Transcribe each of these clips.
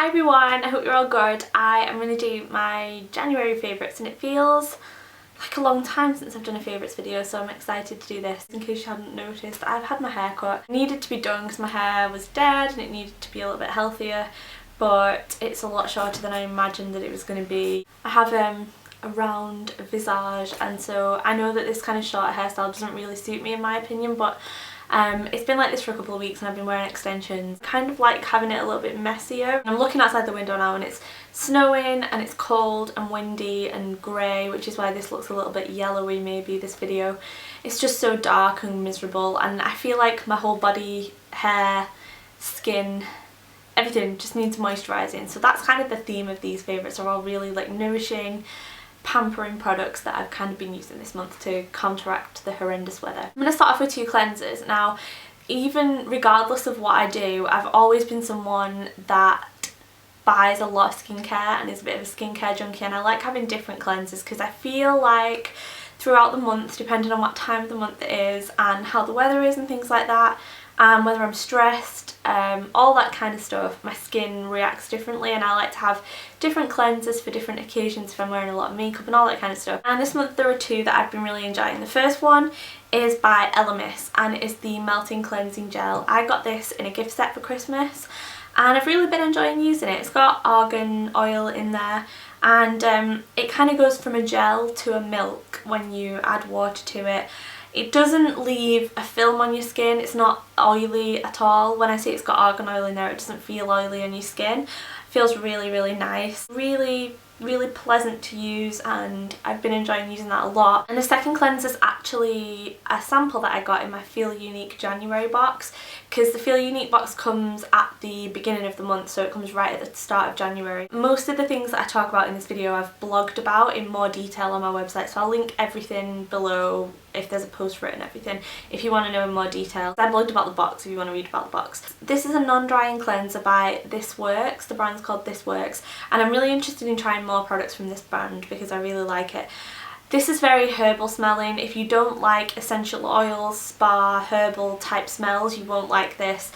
Hi everyone, I hope you're all good. I am going to do my January favourites and it feels like a long time since I've done a favourites video, so I'm excited to do this. In case you hadn't noticed, I've had my hair cut. It needed to be done because my hair was dead and it needed to be a little bit healthier, but it's a lot shorter than I imagined that it was going to be. I have a round visage, and so I know that this kind of short hairstyle doesn't really suit me in my opinion, but it's been like this for a couple of weeks and I've been wearing extensions. Kind of like having it a little bit messier. I'm looking outside the window now and it's snowing and it's cold and windy and grey, which is why this looks a little bit yellowy maybe, this video. It's just so dark and miserable, and I feel like my whole body, hair, skin, everything just needs moisturising. So that's kind of the theme of these favourites, are all really like nourishing, pampering products that I've kind of been using this month to counteract the horrendous weather. I'm going to start off with two cleansers. Now, even regardless of what I do, I've always been someone that buys a lot of skincare and is a bit of a skincare junkie, and I like having different cleansers because I feel like throughout the month, depending on what time of the month it is and how the weather is and things like that, and whether I'm stressed, all that kind of stuff, my skin reacts differently, and I like to have different cleansers for different occasions if I'm wearing a lot of makeup and all that kind of stuff. And this month there are two that I've been really enjoying. The first one is by Elemis and it is the Melting Cleansing Gel. I got this in a gift set for Christmas and I've really been enjoying using it. It's got argan oil in there, and it kind of goes from a gel to a milk when you add water to it. It doesn't leave a film on your skin, it's not oily at all. When I say it's got argan oil in there, it doesn't feel oily on your skin. It feels really, really nice. Really pleasant to use, and I've been enjoying using that a lot. And the second cleanser is actually a sample that I got in my Feel Unique January box, because the Feel Unique box comes at the beginning of the month, so it comes right at the start of January. Most of the things that I talk about in this video I've blogged about in more detail on my website, so I'll link everything below if there's a post for it and everything if you want to know in more detail. I blogged about the box if you want to read about the box. This is a non-drying cleanser by This Works. The brand's called This Works, and I'm really interested in trying more products from this brand because I really like it. This is very herbal smelling. If you don't like essential oils, spa, herbal type smells, you won't like this.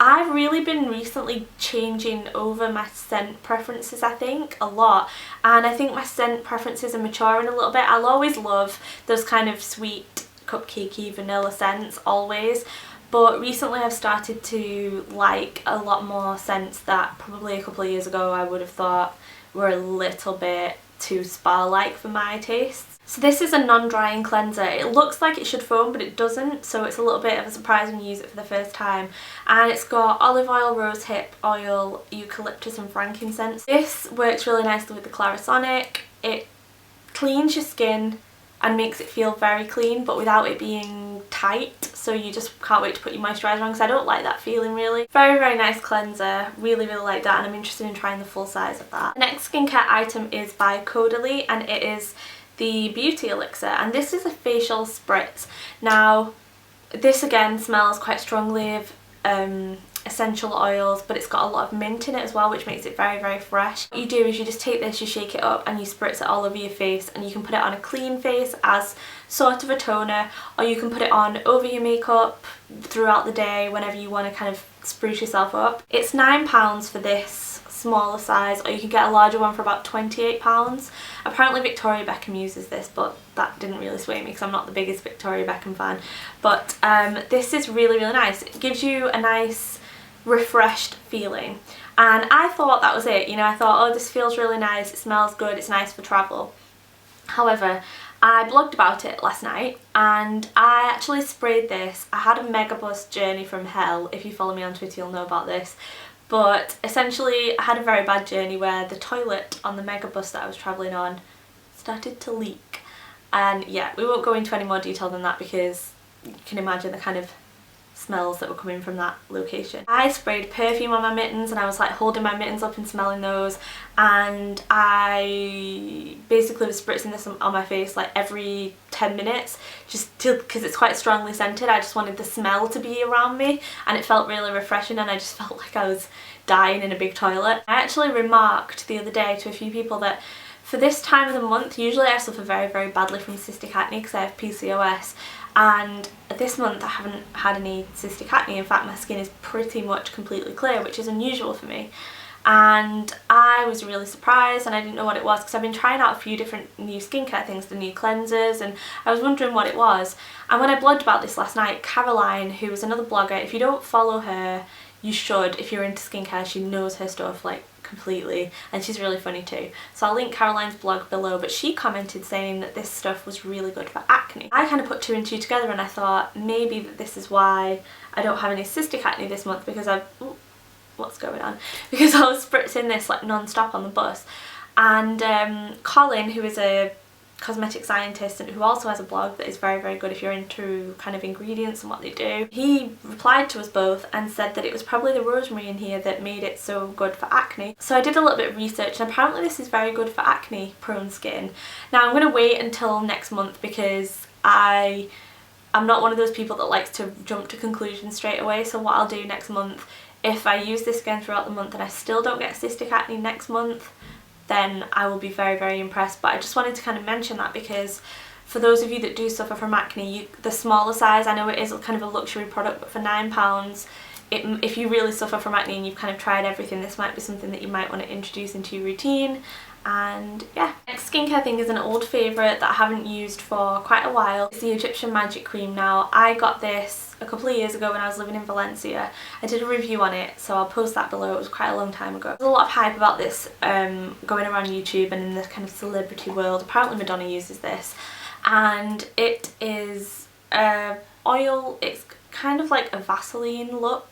I've really been recently changing over my scent preferences, I think, a lot, and I think my scent preferences are maturing a little bit. I'll always love those kind of sweet, cupcakey, vanilla scents, always, but recently I've started to like a lot more scents that probably a couple of years ago I would have thought were a little bit too spa-like for my tastes. So this is a non-drying cleanser. It looks like it should foam, but it doesn't, so it's a little bit of a surprise when you use it for the first time. And it's got olive oil, rosehip oil, eucalyptus and frankincense. This works really nicely with the Clarisonic. It cleans your skin and makes it feel very clean, but without it being tight, so you just can't wait to put your moisturiser on because I don't like that feeling really. Very, very nice cleanser. Really like that, and I'm interested in trying the full size of that. The next skincare item is by Caudalie, and it is the Beauty Elixir, and this is a facial spritz. Now this again smells quite strongly of essential oils, but it's got a lot of mint in it as well, which makes it very, very fresh. What you do is you just take this, you shake it up and you spritz it all over your face, and you can put it on a clean face as sort of a toner, or you can put it on over your makeup throughout the day whenever you want to kind of spruce yourself up. It's £9 for this smaller size, or you can get a larger one for about £28. Apparently Victoria Beckham uses this, but that didn't really sway me because I'm not the biggest Victoria Beckham fan. But this is really nice. It gives you a nice refreshed feeling, and I thought that was it. You know, I thought, oh, this feels really nice, it smells good, it's nice for travel. However, I blogged about it last night and I actually sprayed this. I had a megabus journey from hell. If you follow me on Twitter you'll know about this. But essentially I had a very bad journey where the toilet on the megabus that I was travelling on started to leak. And yeah, we won't go into any more detail than that because you can imagine the kind of smells that were coming from that location. I sprayed perfume on my mittens and I was like holding my mittens up and smelling those, and I basically was spritzing this on my face like every 10 minutes just because it's quite strongly scented. I just wanted the smell to be around me and it felt really refreshing, and I just felt like I was dying in a big toilet. I actually remarked the other day to a few people that for this time of the month, usually I suffer very badly from cystic acne because I have PCOS, and this month I haven't had any cystic acne. In fact, my skin is pretty much completely clear, which is unusual for me. and I was really surprised and I didn't know what it was because I've been trying out a few different new skincare things, the new cleansers, and I was wondering what it was. And when I blogged about this last night, Caroline, who was another blogger, if you don't follow her, you should. If you're into skincare, she knows her stuff like completely, and she's really funny too. So I'll link Caroline's blog below, but she commented saying that this stuff was really good for acne. I kind of put two and two together and I thought maybe that this is why I don't have any cystic acne this month, because what's going on? Because I was spritzing this like non-stop on the bus, and Colin, who is a cosmetic scientist and who also has a blog that is very, very good if you're into kind of ingredients and what they do, he replied to us both and said that it was probably the rosemary in here that made it so good for acne. So I did a little bit of research, and apparently this is very good for acne prone skin. Now I'm going to wait until next month because I'm not one of those people that likes to jump to conclusions straight away. So what I'll do next month, if I use this again throughout the month and I still don't get cystic acne next month, then I will be very, very impressed. But I just wanted to kind of mention that because for those of you that do suffer from acne, the smaller size, I know it is kind of a luxury product, but for £9, if you really suffer from acne and you've kind of tried everything, this might be something that you might want to introduce into your routine. And yeah, next skincare thing is an old favourite that I haven't used for quite a while. It's the Egyptian Magic Cream. Now I got this a couple of years ago when I was living in Valencia. I did a review on it, so I'll post that below. It was quite a long time ago. There's a lot of hype about this going around YouTube and in the kind of celebrity world. Apparently Madonna uses this, and it is oil. It's kind of like a Vaseline look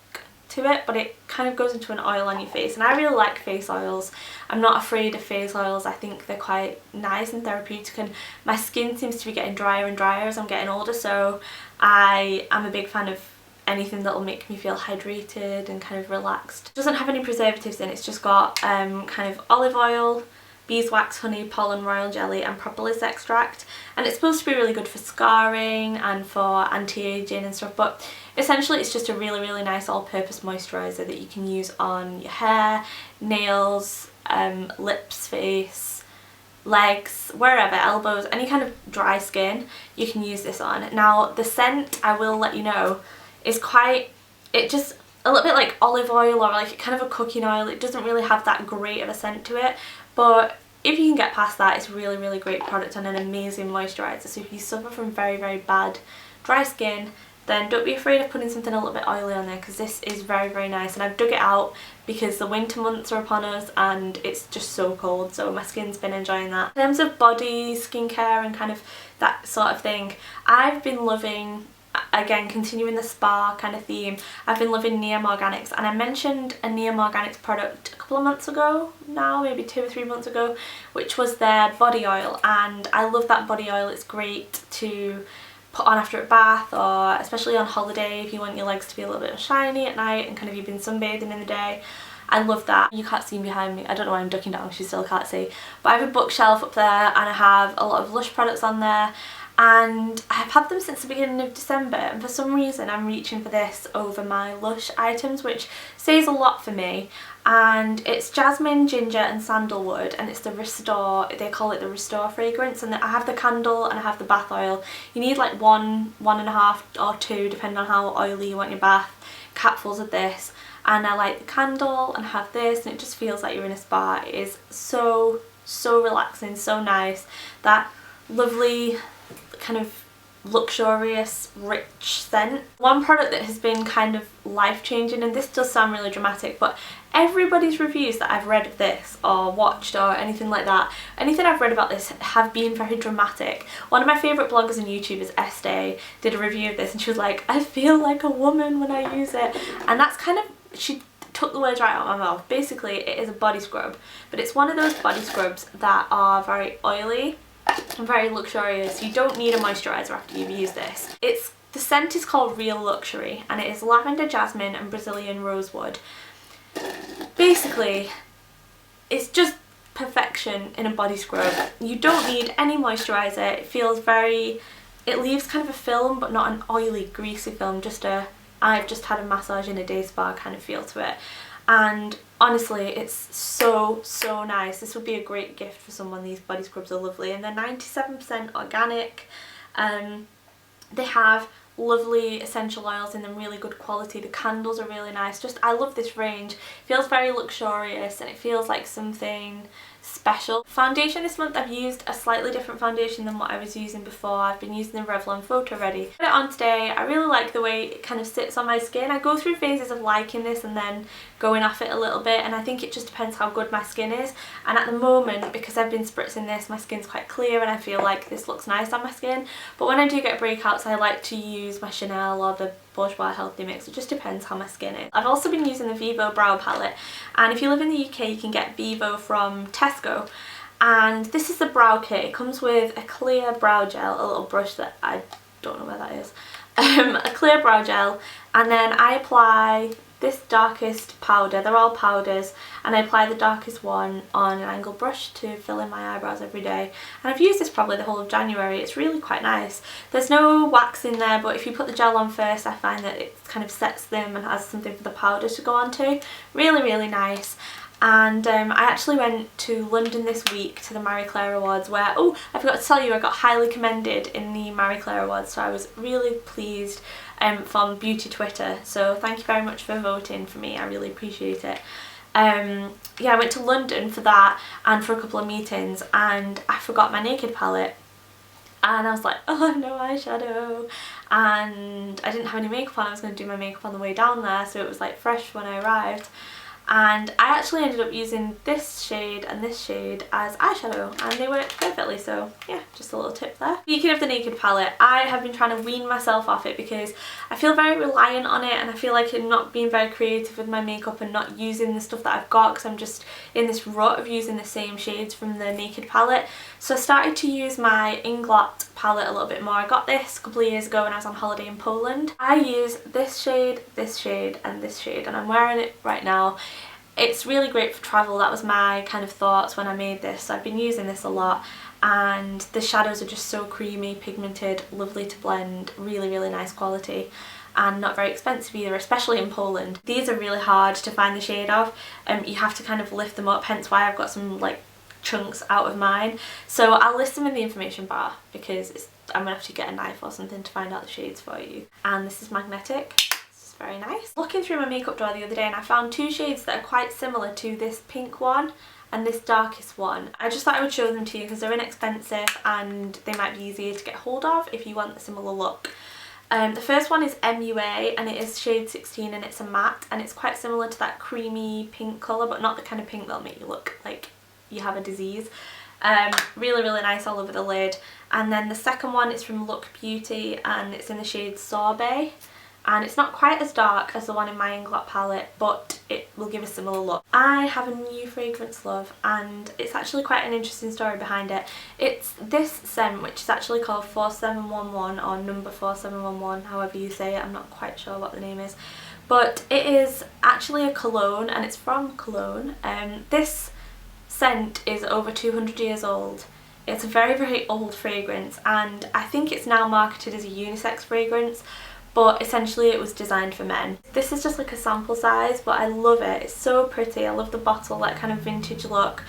to it, but it kind of goes into an oil on your face, and I really like face oils. I'm not afraid of face oils. I think they're quite nice and therapeutic, and my skin seems to be getting drier and drier as I'm getting older, so I am a big fan of anything that will make me feel hydrated and kind of relaxed. It doesn't have any preservatives in. It's just got kind of olive oil, beeswax, honey, pollen, royal jelly and propolis extract, and it's supposed to be really good for scarring and for anti-aging and stuff, but essentially it's just a really, really nice all-purpose moisturiser that you can use on your hair, nails, lips, face, legs, wherever, elbows, any kind of dry skin you can use this on. Now the scent, I will let you know, is just a little bit like olive oil or like kind of a cooking oil. It doesn't really have that great of a scent to it, but if you can get past that, it's a really, really great product and an amazing moisturiser. So if you suffer from very, very bad dry skin, then don't be afraid of putting something a little bit oily on there, because this is very, very nice. And I've dug it out because the winter months are upon us and it's just so cold, so my skin's been enjoying that. In terms of body skincare and kind of that sort of thing, I've been loving, again continuing the spa kind of theme, I've been loving NEOM Organics, and I mentioned a NEOM Organics product a couple of months ago now, maybe 2 or 3 months ago, which was their body oil, and I love that body oil. It's great to put on after a bath, or especially on holiday if you want your legs to be a little bit shiny at night and kind of you've been sunbathing in the day. I love that. You can't see me behind me, I don't know why I'm ducking down, she still can't see, but I have a bookshelf up there and I have a lot of Lush products on there, and I've had them since the beginning of December, and for some reason I'm reaching for this over my Lush items, which says a lot for me. And it's jasmine, ginger and sandalwood, and it's the Restore, they call it the Restore fragrance, and I have the candle and I have the bath oil. You need like 1.5 or 2 depending on how oily you want your bath, capfuls of this, and I like the candle and I have this, and it just feels like you're in a spa. It is so, so relaxing, so nice. That lovely kind of luxurious rich scent. One product that has been kind of life-changing, and this does sound really dramatic, but everybody's reviews that I've read of this or watched or anything like that, anything I've read about this have been very dramatic. One of my favourite bloggers and YouTubers, Estee, did a review of this and she was like, I feel like a woman when I use it, and that's kind of, she took the words right out of my mouth. Basically it is a body scrub, but it's one of those body scrubs that are very oily and very luxurious. You don't need a moisturiser after you've used this. The scent is called Real Luxury, and it is lavender, jasmine and Brazilian rosewood. Basically it's just perfection in a body scrub. You don't need any moisturiser. It feels very, it leaves kind of a film, but not an oily greasy film, just a I've just had a massage in a day spa kind of feel to it. And honestly it's so, so nice. This would be a great gift for someone. These body scrubs are lovely, and they're 97% organic. They have lovely essential oils in them, really good quality. The candles are really nice. Just, I love this range. It feels very luxurious and it feels like something special. Foundation this month, I've used a slightly different foundation than what I was using before. I've been using the Revlon PhotoReady. Put it on today. I really like the way it kind of sits on my skin. I go through phases of liking this and then going off it a little bit, and I think it just depends how good my skin is. And at the moment, because I've been spritzing this, my skin's quite clear and I feel like this looks nice on my skin. But when I do get breakouts, I like to use my Chanel or the Bourjois Healthy Mix. It just depends how my skin is. I've also been using the Vivo brow palette, and if you live in the UK you can get Vivo from Tesco, and this is the brow kit. It comes with a clear brow gel, a little brush that I don't know where that is, a clear brow gel, and then I apply this darkest powder. They're all powders, and I apply the darkest one on an angled brush to fill in my eyebrows every day. And I've used this probably the whole of January. It's really quite nice. There's no wax in there, but if you put the gel on first, I find that it kind of sets them and has something for the powder to go onto. Really, really nice. And I actually went to London this week to the Marie Claire Awards, where, oh, I forgot to tell you, I got highly commended in the Marie Claire Awards, so I was really pleased from beauty Twitter. So thank you very much for voting for me. I really appreciate it. Yeah, I went to London for that and for a couple of meetings, and I forgot my Naked palette. And I was like, oh, no eyeshadow, and I didn't have any makeup on. I was going to do my makeup on the way down there, so it was like fresh when I arrived. And I actually ended up using this shade and this shade as eyeshadow, and they worked perfectly. So yeah, just a little tip there. Speaking of the Naked palette, I have been trying to wean myself off it because I feel very reliant on it, and I feel like I'm not being very creative with my makeup and not using the stuff that I've got because I'm just in this rut of using the same shades from the Naked palette. So I started to use my Inglot palette a little bit more. I got this a couple of years ago when I was on holiday in Poland. I use this shade, and this shade, and I'm wearing it right now. It's really great for travel. That was my kind of thoughts when I made this. So I've been using this a lot, and the shadows are just so creamy, pigmented, lovely to blend, really, really nice quality, and not very expensive either, especially in Poland. These are really hard to find the shade of. You have to kind of lift them up, hence why I've got some like chunks out of mine. So I'll list them in the information bar because I'm gonna have to get a knife or something to find out the shades for you. And this is magnetic. Very nice. Looking through my makeup drawer the other day, and I found two shades that are quite similar to this pink one and this darkest one. I just thought I would show them to you because they're inexpensive and they might be easier to get hold of if you want a similar look. The first one is MUA, and it is shade 16, and it's a matte, and it's quite similar to that creamy pink colour, but not the kind of pink that'll make you look like you have a disease. Really, really nice all over the lid. And then the second one is from Look Beauty, and it's in the shade Sorbet. And it's not quite as dark as the one in my Inglot palette, but it will give a similar look. I have a new fragrance love, and it's actually quite an interesting story behind it. It's this scent, which is actually called 4711, or number 4711, however you say it. I'm not quite sure what the name is. But it is actually a cologne, and it's from Cologne. This scent is over 200 years old. It's a very, very old fragrance, and I think it's now marketed as a unisex fragrance, but essentially it was designed for men. This is just like a sample size, but I love it. It's so pretty. I love the bottle, that kind of vintage look.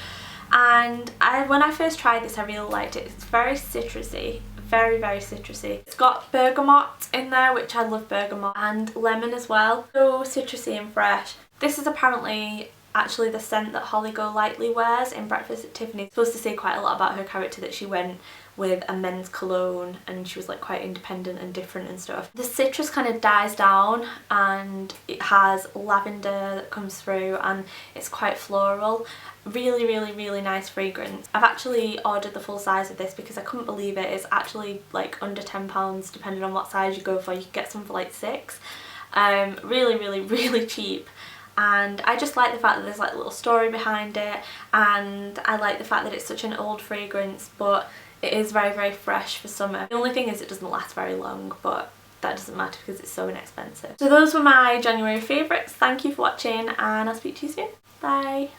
And when I first tried this, I really liked it. It's very citrusy, very, very citrusy. It's got bergamot in there, which I love bergamot, and lemon as well. So citrusy and fresh. This is apparently actually the scent that Holly Golightly wears in Breakfast at Tiffany's. It's supposed to say quite a lot about her character, that she went with a men's cologne and she was like quite independent and different and stuff. The citrus kind of dies down, and it has lavender that comes through, and it's quite floral. Really, really, really nice fragrance. I've actually ordered the full size of this because I couldn't believe it. It's actually like under £10 depending on what size you go for. You can get some for like £6. Really, really, really cheap. And I just like the fact that there's like a little story behind it, and I like the fact that it's such an old fragrance, but it is very, very fresh for summer. The only thing is it doesn't last very long, but that doesn't matter because it's so inexpensive. So those were my January favourites. Thank you for watching, and I'll speak to you soon. Bye!